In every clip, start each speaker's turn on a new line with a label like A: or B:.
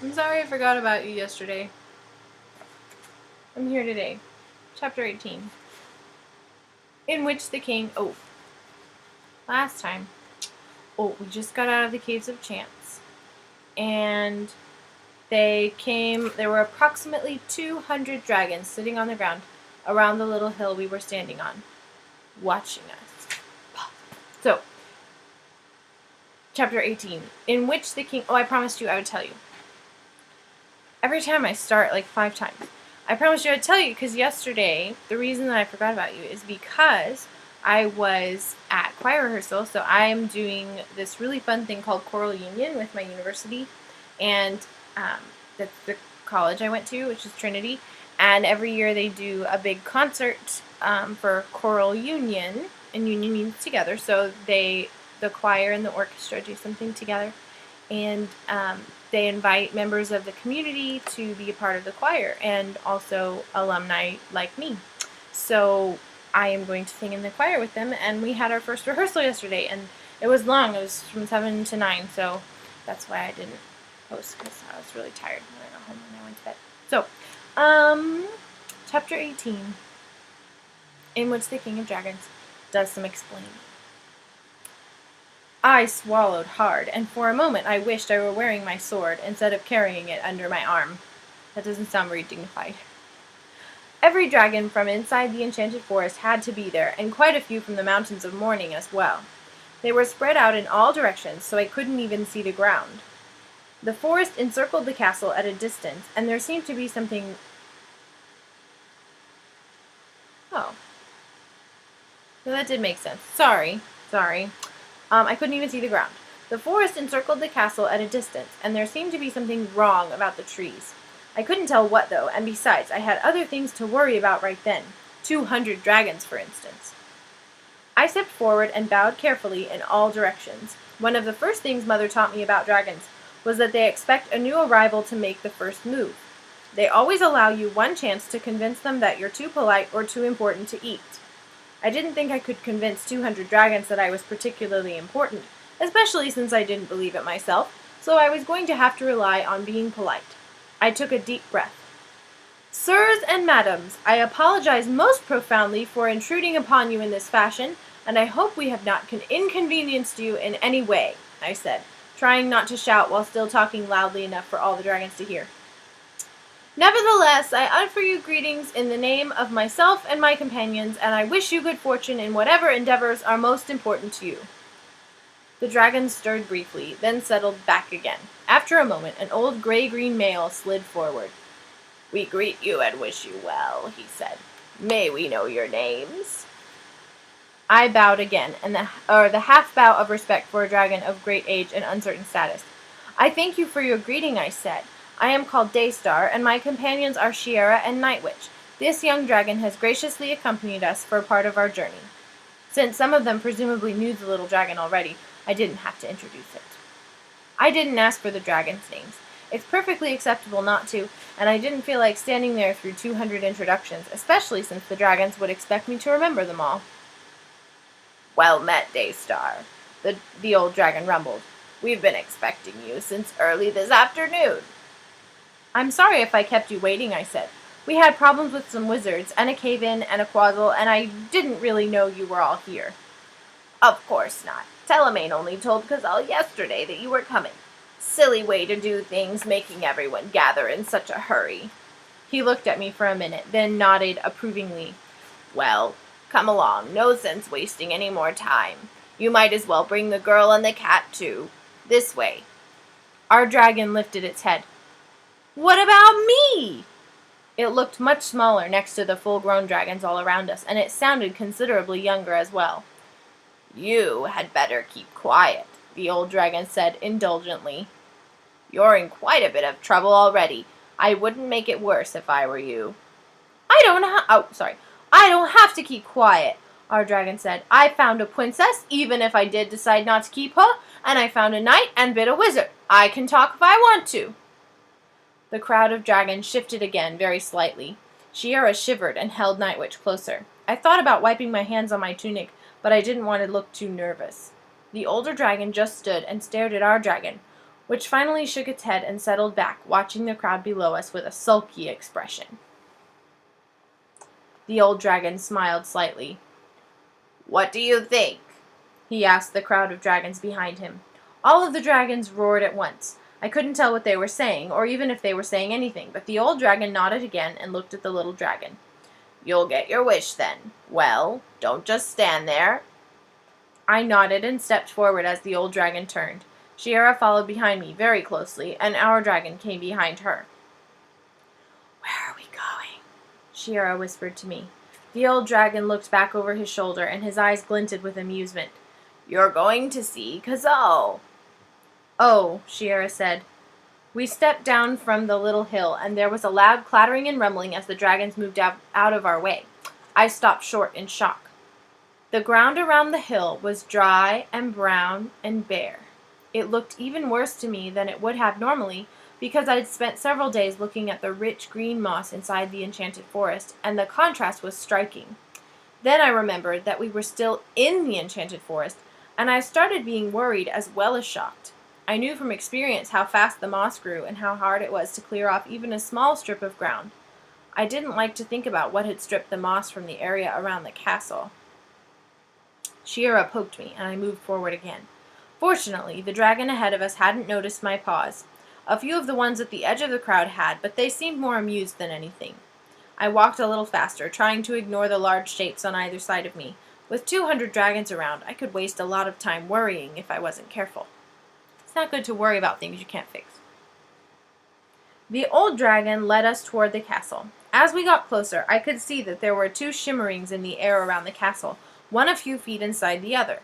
A: I'm sorry I forgot about you yesterday. I'm here today. Chapter 18. In which the king... last time. We just got out of the Caves of Chance. And there were approximately 200 dragons sitting on the ground around the little hill we were standing on, watching us. So, Chapter 18. In which the king... I promised you I would tell you. Every time I start, like 5 times. I promised you I'd tell you because yesterday, the reason that I forgot about you is because I was at choir rehearsal, so I'm doing this really fun thing called Choral Union with my university, and that's the college I went to, which is Trinity, and every year they do a big concert for Choral Union, and union means together, so the choir and the orchestra do something together, and they invite members of the community to be a part of the choir and also alumni like me. So I am going to sing in the choir with them, and we had our first rehearsal yesterday, and it was long. It was from 7 to 9, so that's why I didn't post, because I was really tired when I got home and I went to bed. So, Chapter 18, in which the King of Dragons does some explaining. I swallowed hard, and for a moment I wished I were wearing my sword instead of carrying it under my arm. That doesn't sound very dignified. Every dragon from inside the enchanted forest had to be there, and quite a few from the Mountains of Mourning as well. They were spread out in all directions, so I couldn't even see the ground. The forest encircled the castle at a distance, and there seemed to be something... Oh. No, that did make sense. Sorry. I couldn't even see the ground. The forest encircled the castle at a distance, and there seemed to be something wrong about the trees. I couldn't tell what, though, and besides, I had other things to worry about right then. 200 dragons, for instance. I stepped forward and bowed carefully in all directions. One of the first things Mother taught me about dragons was that they expect a new arrival to make the first move. They always allow you one chance to convince them that you're too polite or too important to eat. I didn't think I could convince 200 dragons that I was particularly important, especially since I didn't believe it myself, so I was going to have to rely on being polite. I took a deep breath. Sirs and madams, I apologize most profoundly for intruding upon you in this fashion, and I hope we have not inconvenienced you in any way, I said, trying not to shout while still talking loudly enough for all the dragons to hear. Nevertheless, I offer you greetings in the name of myself and my companions, and I wish you good fortune in whatever endeavors are most important to you. The dragons stirred briefly, then settled back again. After a moment, an old gray-green male slid forward. We greet you and wish you well, he said. May we know your names? I bowed again, and the half bow of respect for a dragon of great age and uncertain status. I thank you for your greeting, I said. I am called Daystar, and my companions are Shiera and Nightwitch. This young dragon has graciously accompanied us for a part of our journey. Since some of them presumably knew the little dragon already, I didn't have to introduce it. I didn't ask for the dragons' names. It's perfectly acceptable not to, and I didn't feel like standing there through 200 introductions, especially since the dragons would expect me to remember them all. Well met, Daystar, the old dragon rumbled. We've been expecting you since early this afternoon. I'm sorry if I kept you waiting, I said. We had problems with some wizards, and a cave-in, and a quazzle, and I didn't really know you were all here. Of course not. Telemaine only told Cazal yesterday that you were coming. Silly way to do things, making everyone gather in such a hurry. He looked at me for a minute, then nodded approvingly. Well, come along. No sense wasting any more time. You might as well bring the girl and the cat, too. This way. Our dragon lifted its head. What about me? It looked much smaller next to the full-grown dragons all around us, and it sounded considerably younger as well. You had better keep quiet, the old dragon said indulgently. You're in quite a bit of trouble already. I wouldn't make it worse if I were you. I don't have to keep quiet, our dragon said. I found a princess, even if I did decide not to keep her, and I found a knight and bit a wizard. I can talk if I want to. The crowd of dragons shifted again, very slightly. Shiera shivered and held Nightwitch closer. I thought about wiping my hands on my tunic, but I didn't want to look too nervous. The older dragon just stood and stared at our dragon. which finally shook its head and settled back, watching the crowd below us with a sulky expression. The old dragon smiled slightly. "What do you think?" he asked the crowd of dragons behind him. All of the dragons roared at once. I couldn't tell what they were saying, or even if they were saying anything, but the old dragon nodded again and looked at the little dragon. "You'll get your wish then. Well, don't just stand there." I nodded and stepped forward as the old dragon turned. Shiera followed behind me very closely, and our dragon came behind her. "Where are we going?" Shiera whispered to me. The old dragon looked back over his shoulder, and his eyes glinted with amusement. "You're going to see Kazal." "Oh," Shiera said. We stepped down from the little hill, and there was a loud clattering and rumbling as the dragons moved out of our way. I stopped short in shock. The ground around the hill was dry and brown and bare. It looked even worse to me than it would have normally, because I'd spent several days looking at the rich green moss inside the enchanted forest, and the contrast was striking. Then I remembered that we were still in the enchanted forest, and I started being worried as well as shocked. I knew from experience how fast the moss grew and how hard it was to clear off even a small strip of ground. I didn't like to think about what had stripped the moss from the area around the castle. Shiera poked me, and I moved forward again. Fortunately, the dragon ahead of us hadn't noticed my paws. A few of the ones at the edge of the crowd had, but they seemed more amused than anything. I walked a little faster, trying to ignore the large shapes on either side of me. With 200 dragons around, I could waste a lot of time worrying if I wasn't careful. It's not good to worry about things you can't fix. The old dragon led us toward the castle. As we got closer, I could see that there were two shimmerings in the air around the castle, one a few feet inside the other.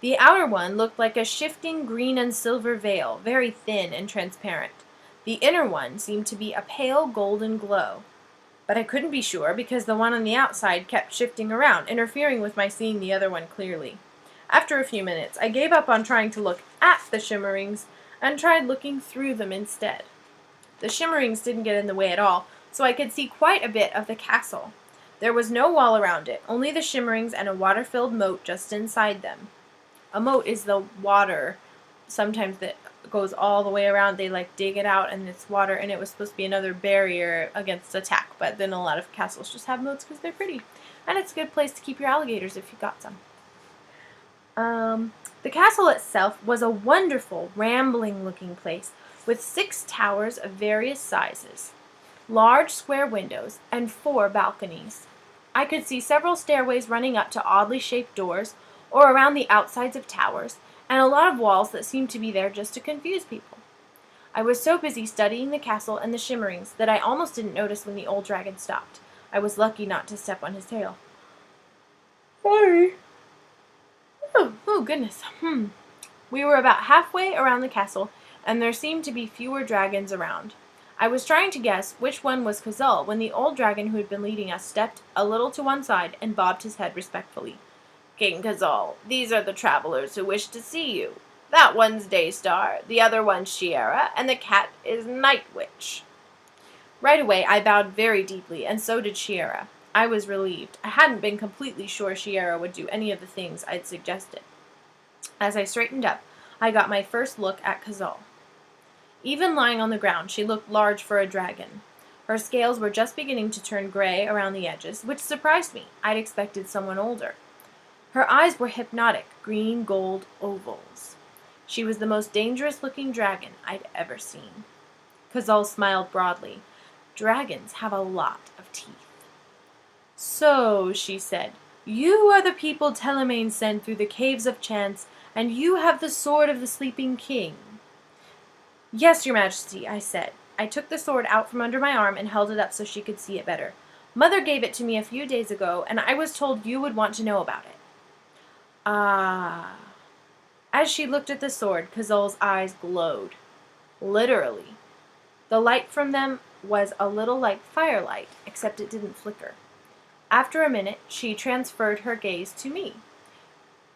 A: The outer one looked like a shifting green and silver veil, very thin and transparent. The inner one seemed to be a pale golden glow. But I couldn't be sure because the one on the outside kept shifting around, interfering with my seeing the other one clearly. After a few minutes, I gave up on trying to look at the shimmerings and tried looking through them instead. The shimmerings didn't get in the way at all, so I could see quite a bit of the castle. There was no wall around it, only the shimmerings and a water-filled moat just inside them. A moat is the water, sometimes that goes all the way around. They dig it out and it's water, and it was supposed to be another barrier against attack, but then a lot of castles just have moats because they're pretty. And it's a good place to keep your alligators if you've got some. The castle itself was a wonderful, rambling-looking place with 6 towers of various sizes, large square windows, and 4 balconies. I could see several stairways running up to oddly shaped doors, or around the outsides of towers, and a lot of walls that seemed to be there just to confuse people. I was so busy studying the castle and the shimmerings that I almost didn't notice when the old dragon stopped. I was lucky not to step on his tail. Sorry. Oh, goodness. We were about halfway around the castle, and there seemed to be fewer dragons around. I was trying to guess which one was Kazal when the old dragon who had been leading us stepped a little to one side and bobbed his head respectfully. "King Kazal, these are the travelers who wish to see you. That one's Daystar, the other one's Shiera, and the cat is Night Witch." Right away, I bowed very deeply, and so did Shiera. I was relieved. I hadn't been completely sure Shiera would do any of the things I'd suggested. As I straightened up, I got my first look at Kazal. Even lying on the ground, she looked large for a dragon. Her scales were just beginning to turn gray around the edges, which surprised me. I'd expected someone older. Her eyes were hypnotic, green gold ovals. She was the most dangerous-looking dragon I'd ever seen. Kazal smiled broadly. Dragons have a lot of teeth. "So," she said, "you are the people Telemaine sent through the Caves of Chance, and you have the sword of the Sleeping King." "Yes, Your Majesty," I said. I took the sword out from under my arm and held it up so she could see it better. "Mother gave it to me a few days ago, and I was told you would want to know about it." "Ah." As she looked at the sword, Kazal's eyes glowed. Literally. The light from them was a little like firelight, except it didn't flicker. After a minute, she transferred her gaze to me.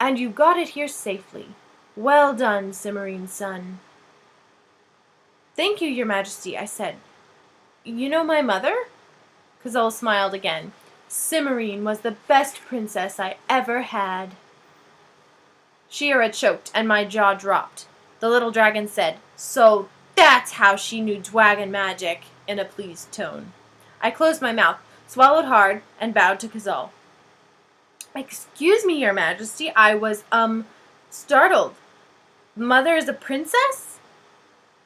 A: "And you got it here safely. Well done, Cimmerine's son." "Thank you, Your Majesty," I said. "You know my mother?" Kazal smiled again. "Cimmerine was the best princess I ever had." Shiera choked, and my jaw dropped. The little dragon said, "So that's how she knew dragon magic," in a pleased tone. I closed my mouth, swallowed hard, and bowed to Kazal. "Excuse me, Your Majesty, I was, startled. Mother is a princess?"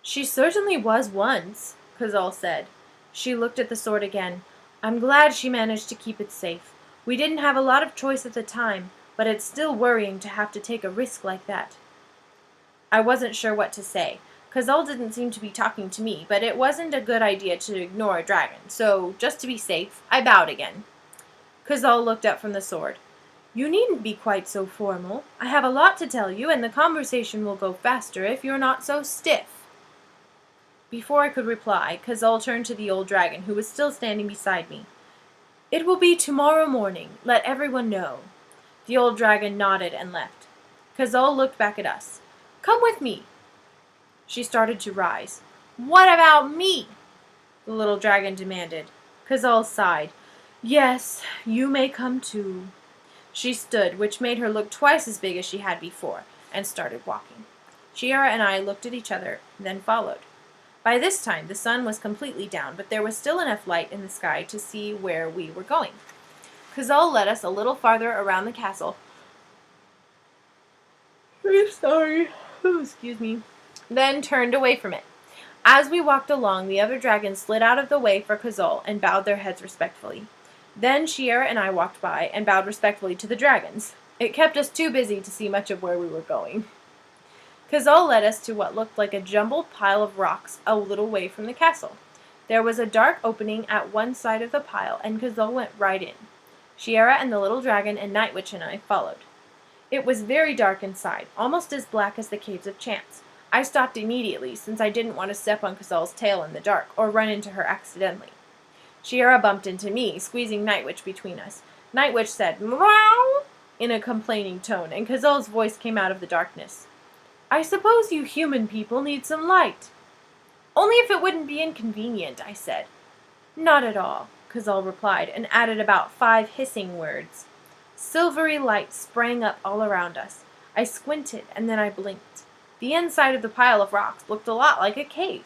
A: "She certainly was once," Kazal said. She looked at the sword again. "I'm glad she managed to keep it safe. We didn't have a lot of choice at the time, but it's still worrying to have to take a risk like that." I wasn't sure what to say. Kazal didn't seem to be talking to me, but it wasn't a good idea to ignore a dragon, so just to be safe, I bowed again. Kazal looked up from the sword. "You needn't be quite so formal. I have a lot to tell you, and the conversation will go faster if you're not so stiff." Before I could reply, Kazal turned to the old dragon, who was still standing beside me. "It will be tomorrow morning. Let everyone know." The old dragon nodded and left. Kazal looked back at us. "Come with me." She started to rise. "What about me?" the little dragon demanded. Kazal sighed. "Yes, you may come too." She stood, which made her look twice as big as she had before, and started walking. Shiera and I looked at each other, then followed. By this time, the sun was completely down, but there was still enough light in the sky to see where we were going. Kazal led us a little farther around the castle. I'm sorry. Excuse me. Then turned away from it. As we walked along, the other dragons slid out of the way for Kazal and bowed their heads respectfully. Then Shiera and I walked by and bowed respectfully to the dragons. It kept us too busy to see much of where we were going. Kazal led us to what looked like a jumbled pile of rocks a little way from the castle. There was a dark opening at one side of the pile, and Kazal went right in. Shiera and the little dragon and Night Witch and I followed. It was very dark inside, almost as black as the Caves of Chance. I stopped immediately, since I didn't want to step on Kazal's tail in the dark, or run into her accidentally. Shiera bumped into me, squeezing Night Witch between us. Night Witch said, "Meow," in a complaining tone, and Kazal's voice came out of the darkness. "I suppose you human people need some light." "Only if it wouldn't be inconvenient," I said. "Not at all," Kazal replied, and added about 5 hissing words. Silvery light sprang up all around us. I squinted, and then I blinked. The inside of the pile of rocks looked a lot like a cave.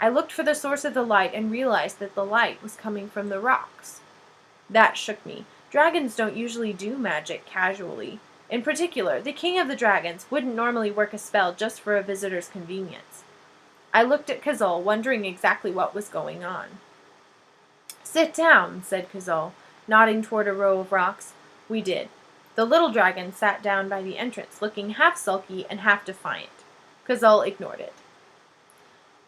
A: I looked for the source of the light and realized that the light was coming from the rocks. That shook me. Dragons don't usually do magic casually. In particular, the king of the dragons wouldn't normally work a spell just for a visitor's convenience. I looked at Kazal, wondering exactly what was going on. "Sit down," said Kazal, nodding toward a row of rocks. We did. The little dragon sat down by the entrance, looking half sulky and half defiant. Kazal ignored it.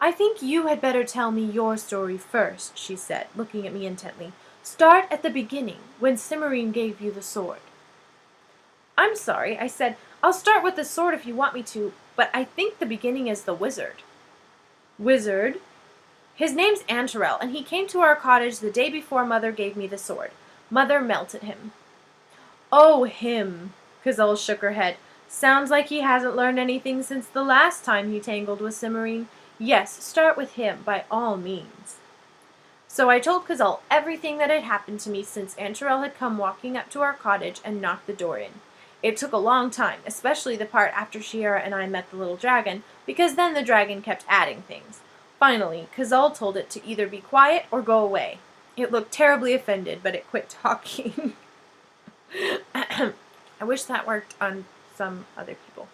A: "I think you had better tell me your story first," she said, looking at me intently. "Start at the beginning, when Cimmerian gave you the sword." "I'm sorry," I said. "I'll start with the sword if you want me to, but I think the beginning is the wizard." "Wizard?" "His name's Antorel, and he came to our cottage the day before Mother gave me the sword. Mother melted him." "Oh, him." Kazal shook her head. "Sounds like he hasn't learned anything since the last time he tangled with Cimmerian. Yes, start with him, by all means." So I told Kazal everything that had happened to me since Antorel had come walking up to our cottage and knocked the door in. It took a long time, especially the part after Shiera and I met the little dragon, because then the dragon kept adding things. Finally, Kazal told it to either be quiet or go away. It looked terribly offended, but it quit talking. I wish that worked on some other people.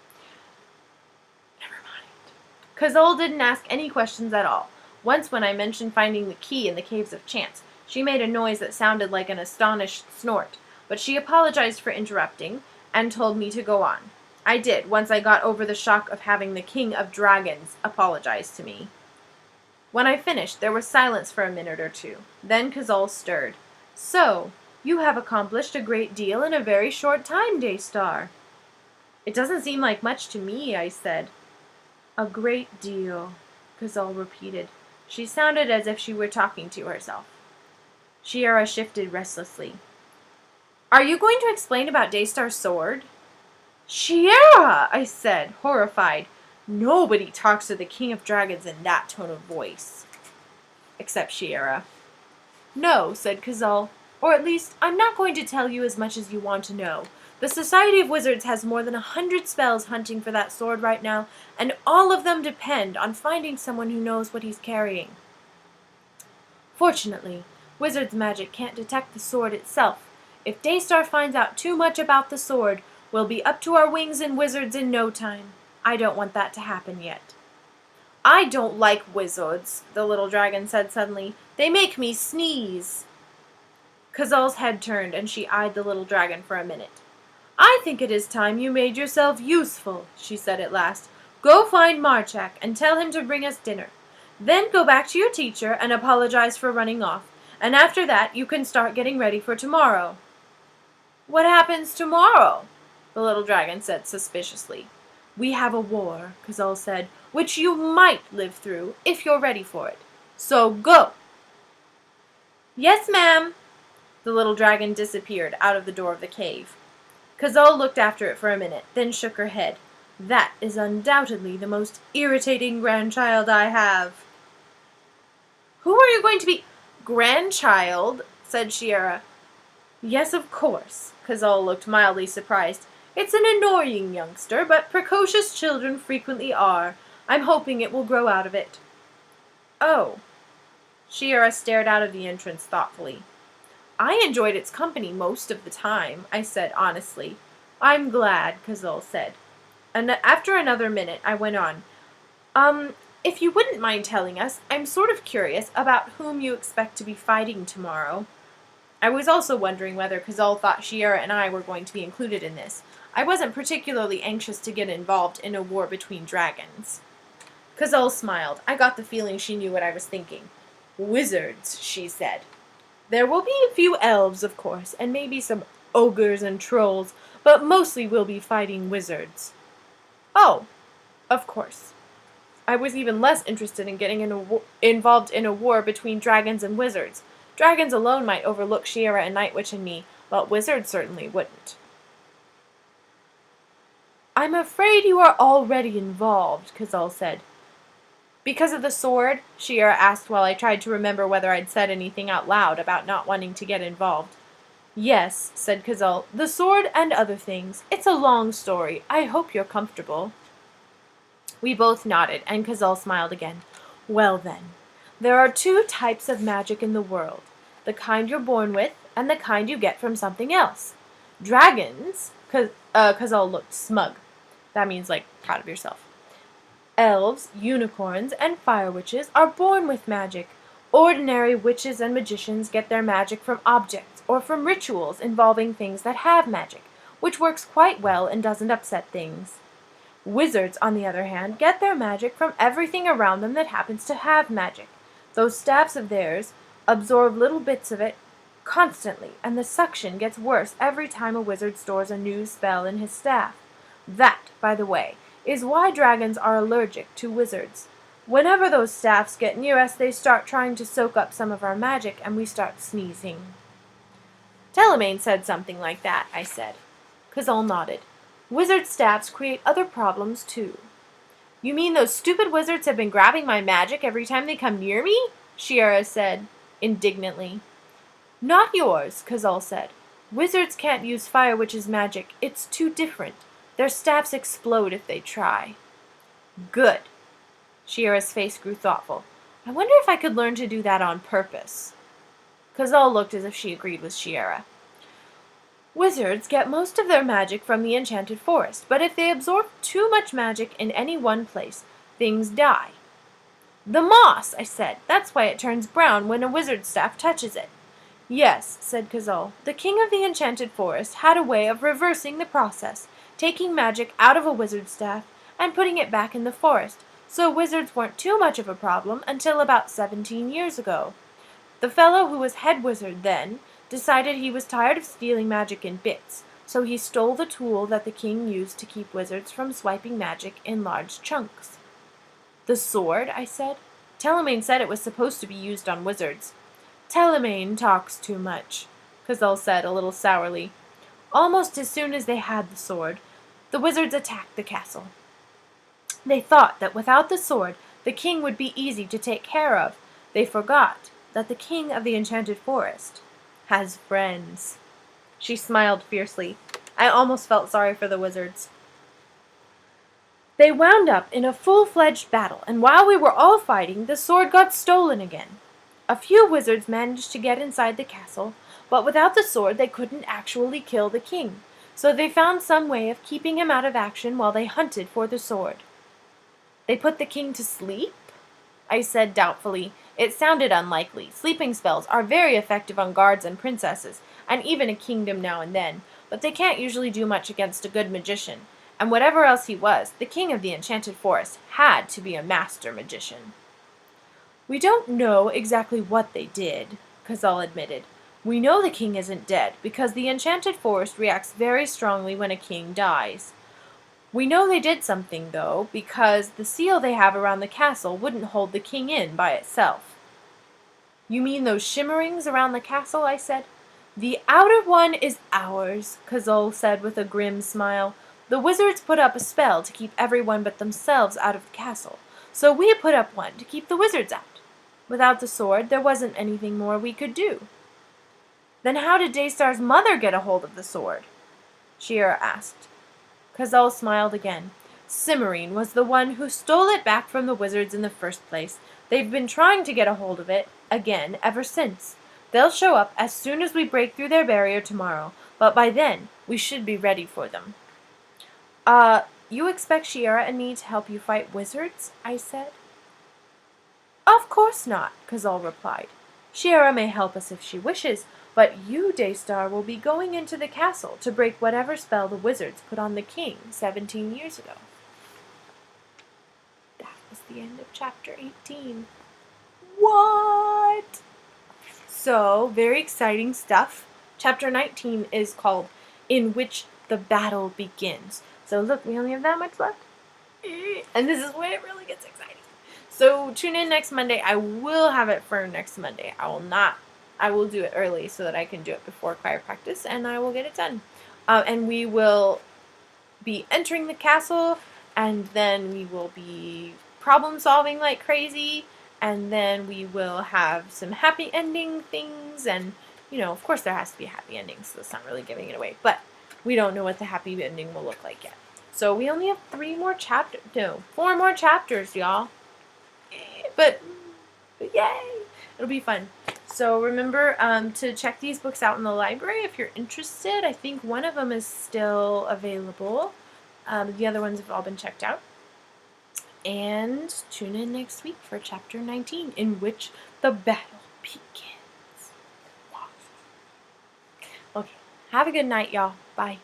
A: Never mind. Kazal didn't ask any questions at all. Once when I mentioned finding the key in the Caves of Chance, she made a noise that sounded like an astonished snort, but she apologized for interrupting and told me to go on. I did, once I got over the shock of having the King of Dragons apologize to me. When I finished, there was silence for a minute or two. Then Kazal stirred. "So, you have accomplished a great deal in a very short time, Daystar." "It doesn't seem like much to me," I said. "A great deal," Kazal repeated. She sounded as if she were talking to herself. Shiera shifted restlessly. "Are you going to explain about Daystar's sword?" "Shiera!" I said, horrified. Nobody talks to the King of Dragons in that tone of voice. Except Shiera. "No," said Kazal. "Or at least, I'm not going to tell you as much as you want to know. The Society of Wizards has more than 100 spells hunting for that sword right now, and all of them depend on finding someone who knows what he's carrying. Fortunately, Wizard's magic can't detect the sword itself. If Daystar finds out too much about the sword, we'll be up to our wings in wizards in no time. I don't want that to happen yet. I don't like wizards, the little dragon said suddenly. They make me sneeze. Kazal's head turned, and she eyed the little dragon for a minute. I think it is time you made yourself useful, she said at last. Go find Marchak and tell him to bring us dinner. Then go back to your teacher and apologize for running off, and after that you can start getting ready for tomorrow. What happens tomorrow? The little dragon said suspiciously. We have a war, Kazal said, which you might live through if you're ready for it. So go! Yes, ma'am. The little dragon disappeared out of the door of the cave. Kazal looked after it for a minute, then shook her head. That is undoubtedly the most irritating grandchild I have. Who are you going to be? Grandchild, said Shiera. Yes, of course. Kazal looked mildly surprised. It's an annoying youngster, but precocious children frequently are. I'm hoping it will grow out of it. Oh. Shiera stared out of the entrance thoughtfully. I enjoyed its company most of the time, I said honestly. I'm glad, Kazal said. And after another minute, I went on. If you wouldn't mind telling us, I'm sort of curious about whom you expect to be fighting tomorrow. I was also wondering whether Kazal thought Shiera and I were going to be included in this. I wasn't particularly anxious to get involved in a war between dragons. Kazal smiled. I got the feeling she knew what I was thinking. Wizards, she said. There will be a few elves, of course, and maybe some ogres and trolls, but mostly we'll be fighting wizards. Oh, of course. I was even less interested in getting involved in a war between dragons and wizards. Dragons alone might overlook Shiera and Nightwitch and me, but wizards certainly wouldn't. I'm afraid you are already involved, Kazal said. Because of the sword? Shiera asked while I tried to remember whether I'd said anything out loud about not wanting to get involved. Yes, said Kazal, the sword and other things. It's a long story. I hope you're comfortable. We both nodded, and Kazal smiled again. Well then, there are two types of magic in the world. The kind you're born with, and the kind you get from something else. Dragons, Kazal looked smug. That means, like, proud of yourself. Elves, unicorns, and fire witches are born with magic. Ordinary witches and magicians get their magic from objects or from rituals involving things that have magic, which works quite well and doesn't upset things. Wizards, on the other hand, get their magic from everything around them that happens to have magic. Those staffs of theirs absorb little bits of it constantly, and the suction gets worse every time a wizard stores a new spell in his staff. That, by the way, is why dragons are allergic to wizards. Whenever those staffs get near us, they start trying to soak up some of our magic, and we start sneezing. Telemaine said something like that, I said. Kazal nodded. Wizard staffs create other problems, too. You mean those stupid wizards have been grabbing my magic every time they come near me? Shiera said, indignantly. Not yours, Kazal said. Wizards can't use Fire Witch's magic. It's too different. Their staffs explode if they try. Good. Shiera's face grew thoughtful. I wonder if I could learn to do that on purpose. Kazal looked as if she agreed with Shiera. Wizards get most of their magic from the enchanted forest, but if they absorb too much magic in any one place, things die. The moss, I said. That's why it turns brown when a wizard's staff touches it. Yes, said Kazal. The king of the enchanted forest had a way of reversing the process, taking magic out of a wizard's staff and putting it back in the forest, so wizards weren't too much of a problem until about 17 years ago. The fellow who was head wizard then decided he was tired of stealing magic in bits, so he stole the tool that the king used to keep wizards from swiping magic in large chunks. The sword, I said. Telemaine said it was supposed to be used on wizards. Telemaine talks too much, Kazal said a little sourly. Almost as soon as they had the sword, the wizards attacked the castle. They thought that without the sword, the king would be easy to take care of. They forgot that the king of the enchanted forest has friends. She smiled fiercely. I almost felt sorry for the wizards. They wound up in a full-fledged battle, and while we were all fighting, the sword got stolen again. A few wizards managed to get inside the castle, but without the sword they couldn't actually kill the king, so they found some way of keeping him out of action while they hunted for the sword. They put the king to sleep? I said doubtfully. It sounded unlikely. Sleeping spells are very effective on guards and princesses, and even a kingdom now and then, but they can't usually do much against a good magician. And whatever else he was, the king of the Enchanted Forest had to be a master magician. We don't know exactly what they did, Cazal admitted. We know the king isn't dead, because the Enchanted Forest reacts very strongly when a king dies. We know they did something, though, because the seal they have around the castle wouldn't hold the king in by itself. You mean those shimmerings around the castle? I said. The outer one is ours, Cazal said with a grim smile. The wizards put up a spell to keep everyone but themselves out of the castle, so we put up one to keep the wizards out. Without the sword, there wasn't anything more we could do. Then how did Daystar's mother get a hold of the sword? Shiera asked. Cazal smiled again. Cimmerine was the one who stole it back from the wizards in the first place. They've been trying to get a hold of it, again, ever since. They'll show up as soon as we break through their barrier tomorrow, but by then, we should be ready for them. You expect Shiera and me to help you fight wizards? I said. Of course not, Cazal replied. Shiera may help us if she wishes, but you, Daystar, will be going into the castle to break whatever spell the wizards put on the king 17 years ago. That was the end of chapter 18. What? So, very exciting stuff. Chapter 19 is called In Which the Battle Begins. So look, we only have that much left. And this is when it really gets exciting. So tune in next Monday. I will have it for next Monday. I will do it early so that I can do it before choir practice, and I will get it done. And we will be entering the castle, and then we will be problem solving like crazy, and then we will have some happy ending things, and, you know, of course there has to be a happy ending, so that's not really giving it away, but we don't know what the happy ending will look like yet. So we only have 4 more chapters, y'all. But yay! It'll be fun. So remember to check these books out in the library if you're interested. I think one of them is still available. The other ones have all been checked out. And tune in next week for chapter 19, In Which the Battle Begins. Okay, have a good night, y'all. Bye.